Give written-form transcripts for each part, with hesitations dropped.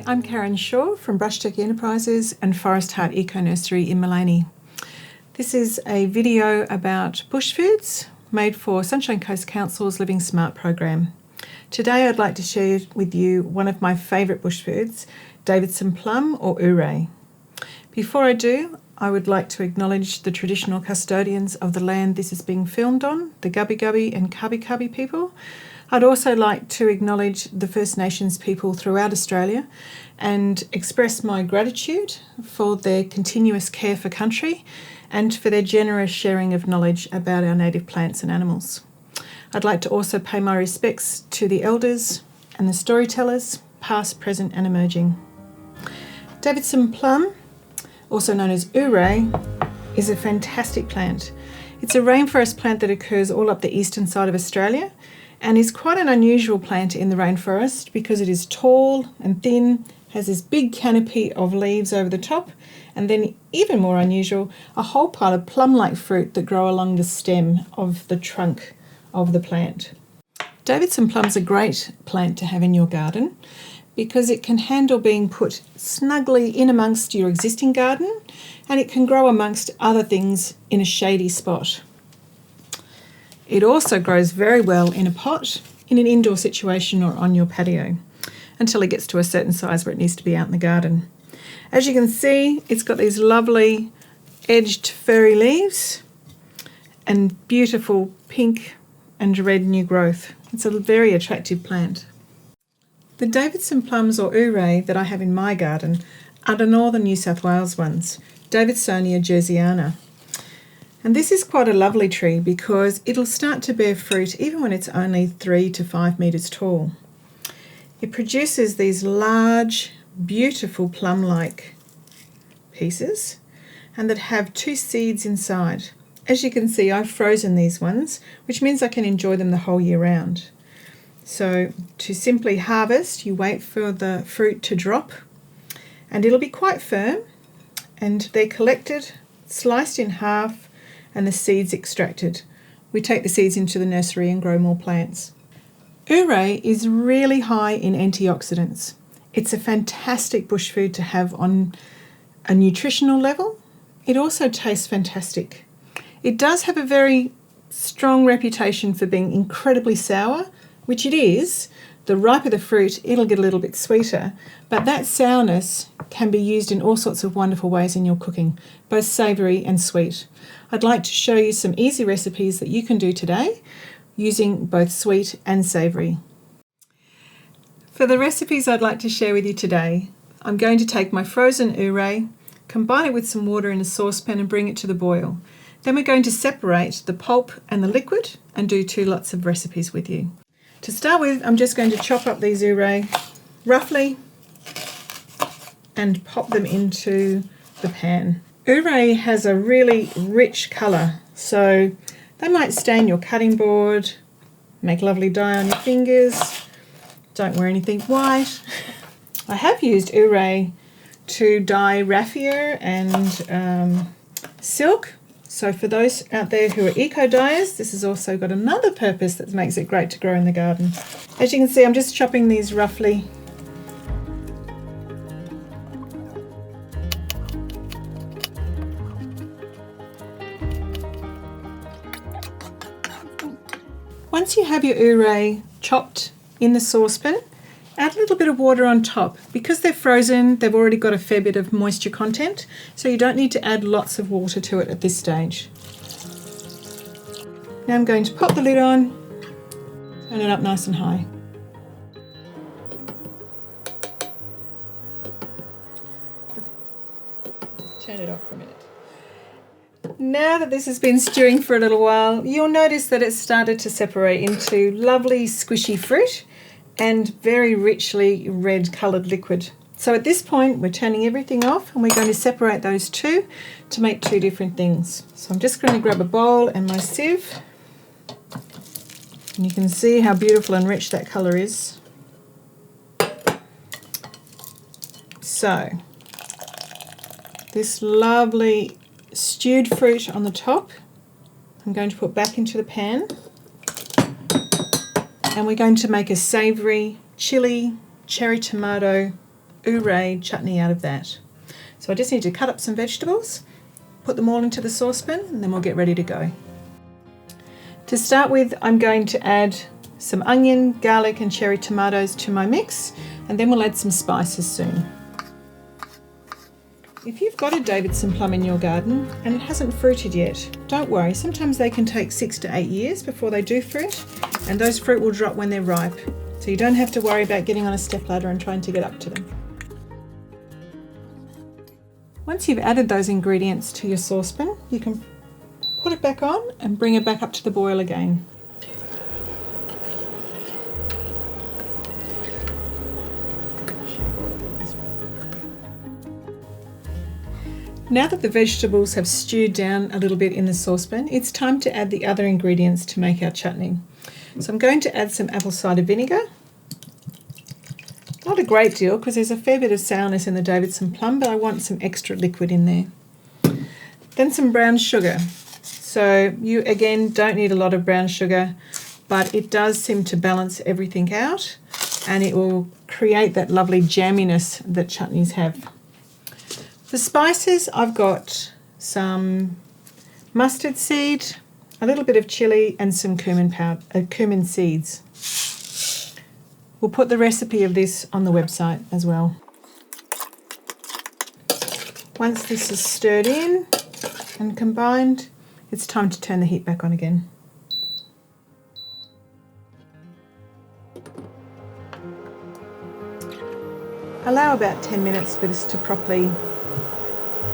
I'm Karen Shaw from Brush Turkey Enterprises and Forest Heart Eco Nursery in Maloney. This is a video about bush foods made for Sunshine Coast Council's Living Smart program. Today I'd like to share with you one of my favourite bush foods, Davison plum or Ooray. Before I do, I would like to acknowledge the traditional custodians of the land this is being filmed on, the Gubbi Gubbi and Cubbi Cubbi people. I'd also like to acknowledge the First Nations people throughout Australia and express my gratitude for their continuous care for country and for their generous sharing of knowledge about our native plants and animals. I'd like to also pay my respects to the elders and the storytellers, past, present and emerging. Davison plum, also known as Ooray, is a fantastic plant. It's a rainforest plant that occurs all up the eastern side of Australia and is quite an unusual plant in the rainforest because it is tall and thin, has this big canopy of leaves over the top, and then even more unusual, a whole pile of plum-like fruit that grow along the stem of the trunk of the plant. Davison plum's a great plant to have in your garden because it can handle being put snugly in amongst your existing garden, and it can grow amongst other things in a shady spot. It also grows very well in a pot, in an indoor situation or on your patio, until it gets to a certain size where it needs to be out in the garden. As you can see, it's got these lovely edged furry leaves and beautiful pink and red new growth. It's a very attractive plant. The Davison plums or Ooray that I have in my garden are the northern New South Wales ones, Davidsonia jerseyana. And this is quite a lovely tree because it'll start to bear fruit even when it's only 3 to 5 metres tall. It produces these large, beautiful plum-like pieces and that have 2 seeds inside. As you can see, I've frozen these ones, which means I can enjoy them the whole year round. So to simply harvest, you wait for the fruit to drop and it'll be quite firm, and they're collected, sliced in half, and the seeds extracted. We take the seeds into the nursery and grow more plants. Ooray is really high in antioxidants. It's a fantastic bush food to have on a nutritional level. It also tastes fantastic. It does have a very strong reputation for being incredibly sour, which it is. The riper the fruit, it'll get a little bit sweeter, but that sourness can be used in all sorts of wonderful ways in your cooking, both savoury and sweet. I'd like to show you some easy recipes that you can do today using both sweet and savoury. For the recipes I'd like to share with you today, I'm going to take my frozen Ooray, combine it with some water in a saucepan and bring it to the boil. Then we're going to separate the pulp and the liquid and do 2 lots of recipes with you. To start with, I'm just going to chop up these Ooray roughly and pop them into the pan. Ooray has a really rich colour, so they might stain your cutting board, make lovely dye on your fingers. Don't wear anything white. I have used Ooray to dye raffia and silk. So for those out there who are eco-dyers, this has also got another purpose that makes it great to grow in the garden. As you can see, I'm just chopping these roughly. Once you have your Ooray chopped in the saucepan, add a little bit of water on top. Because they're frozen, they've already got a fair bit of moisture content, so you don't need to add lots of water to it at this stage. Now I'm going to pop the lid on, turn it up nice and high. Just turn it off for a minute. Now that this has been stewing for a little while, you'll notice that it's started to separate into lovely squishy fruit and very richly red coloured liquid. So at this point we're turning everything off and we're going to separate those 2 to make 2 different things. So I'm just going to grab a bowl and my sieve, and you can see how beautiful and rich that colour is. So this lovely stewed fruit on the top I'm going to put back into the pan. And we're going to make a savoury chili, cherry tomato, Ooray chutney out of that. So I just need to cut up some vegetables, put them all into the saucepan, and then we'll get ready to go. To start with, I'm going to add some onion, garlic and cherry tomatoes to my mix, and then we'll add some spices soon. If you've got a Davison plum in your garden and it hasn't fruited yet, don't worry, sometimes they can take 6 to 8 years before they do fruit, and those fruit will drop when they're ripe, so you don't have to worry about getting on a stepladder and trying to get up to them. Once you've added those ingredients to your saucepan, you can put it back on and bring it back up to the boil again. Now that the vegetables have stewed down a little bit in the saucepan, it's time to add the other ingredients to make our chutney. So I'm going to add some apple cider vinegar. Not a great deal because there's a fair bit of sourness in the Davison plum, but I want some extra liquid in there. Then some brown sugar. So you again don't need a lot of brown sugar, but it does seem to balance everything out and it will create that lovely jamminess that chutneys have. For spices, I've got some mustard seed, a little bit of chili and some cumin seeds. We'll put the recipe of this on the website as well. Once this is stirred in and combined, it's time to turn the heat back on again. Allow about 10 minutes for this to properly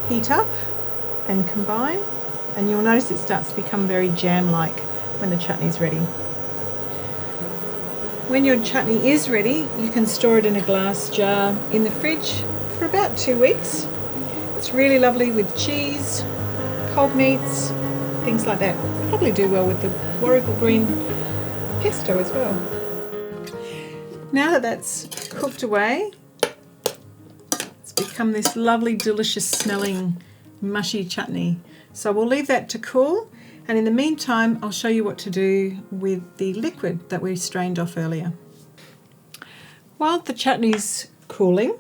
heat up and combine, and you'll notice it starts to become very jam-like when the chutney is ready. When your chutney is ready, you can store it in a glass jar in the fridge for about 2 weeks. It's really lovely with cheese, cold meats, things like that. Probably do well with the warrigal green pesto as well. Now that that's cooked away, become this lovely, delicious smelling mushy chutney. So we'll leave that to cool, and in the meantime I'll show you what to do with the liquid that we strained off earlier. While the chutney's cooling,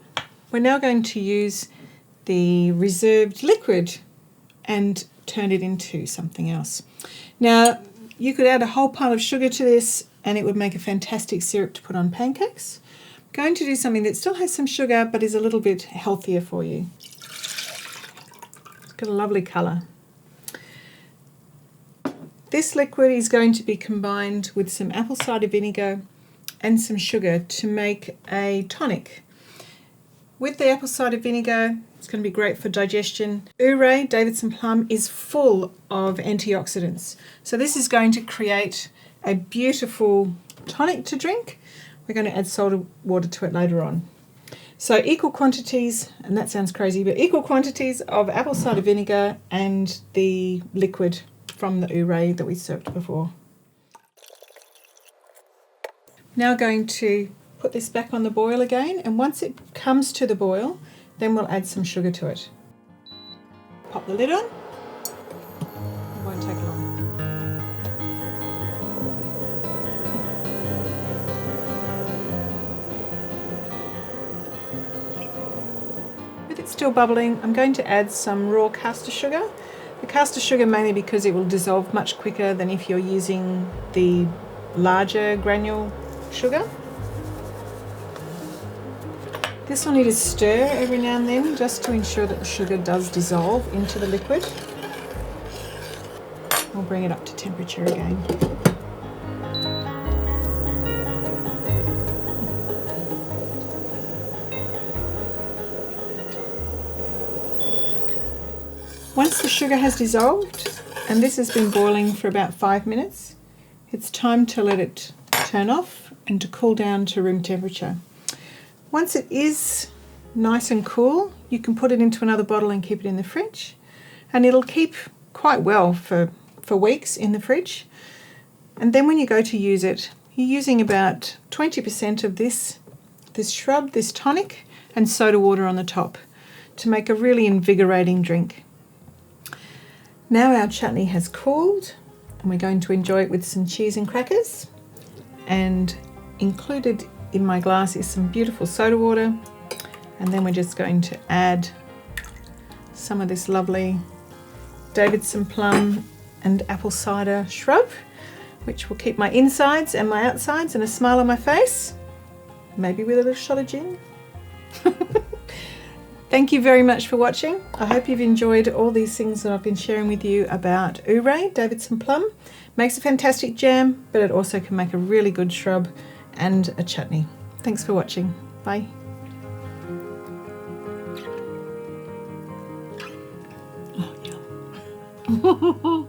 we're now going to use the reserved liquid and turn it into something else. Now you could add a whole pile of sugar to this and it would make a fantastic syrup to put on pancakes. Going to do something that still has some sugar but is a little bit healthier for you. It's got a lovely colour. This liquid is going to be combined with some apple cider vinegar and some sugar to make a tonic. With the apple cider vinegar, it's going to be great for digestion. Ooray, Davison plum, is full of antioxidants. So this is going to create a beautiful tonic to drink. We're going to add soda water to it later on. So equal quantities, and that sounds crazy, but equal quantities of apple cider vinegar and the liquid from the Ooray that we served before. Now going to put this back on the boil again, and once it comes to the boil, then we'll add some sugar to it. Pop the lid on. It won't take long. With it still bubbling, I'm going to add some raw caster sugar. The caster sugar mainly because it will dissolve much quicker than if you're using the larger granule sugar. This will need to stir every now and then just to ensure that the sugar does dissolve into the liquid. We'll bring it up to temperature again. Once the sugar has dissolved, and this has been boiling for about 5 minutes, it's time to let it turn off and to cool down to room temperature. Once it is nice and cool, you can put it into another bottle and keep it in the fridge, and it'll keep quite well for weeks in the fridge. And then when you go to use it, you're using about 20% of this shrub, this tonic, and soda water on the top to make a really invigorating drink. Now our chutney has cooled, and we're going to enjoy it with some cheese and crackers, and included in my glass is some beautiful soda water And then we're just going to add some of this lovely Davison plum and apple cider shrub, which will keep my insides and my outsides and a smile on my face, maybe with a little shot of gin. Thank you very much for watching. I hope you've enjoyed all these things that I've been sharing with you about Ooray, Davison plum. Makes a fantastic jam, but it also can make a really good shrub and a chutney. Thanks for watching. Bye. Oh, yum.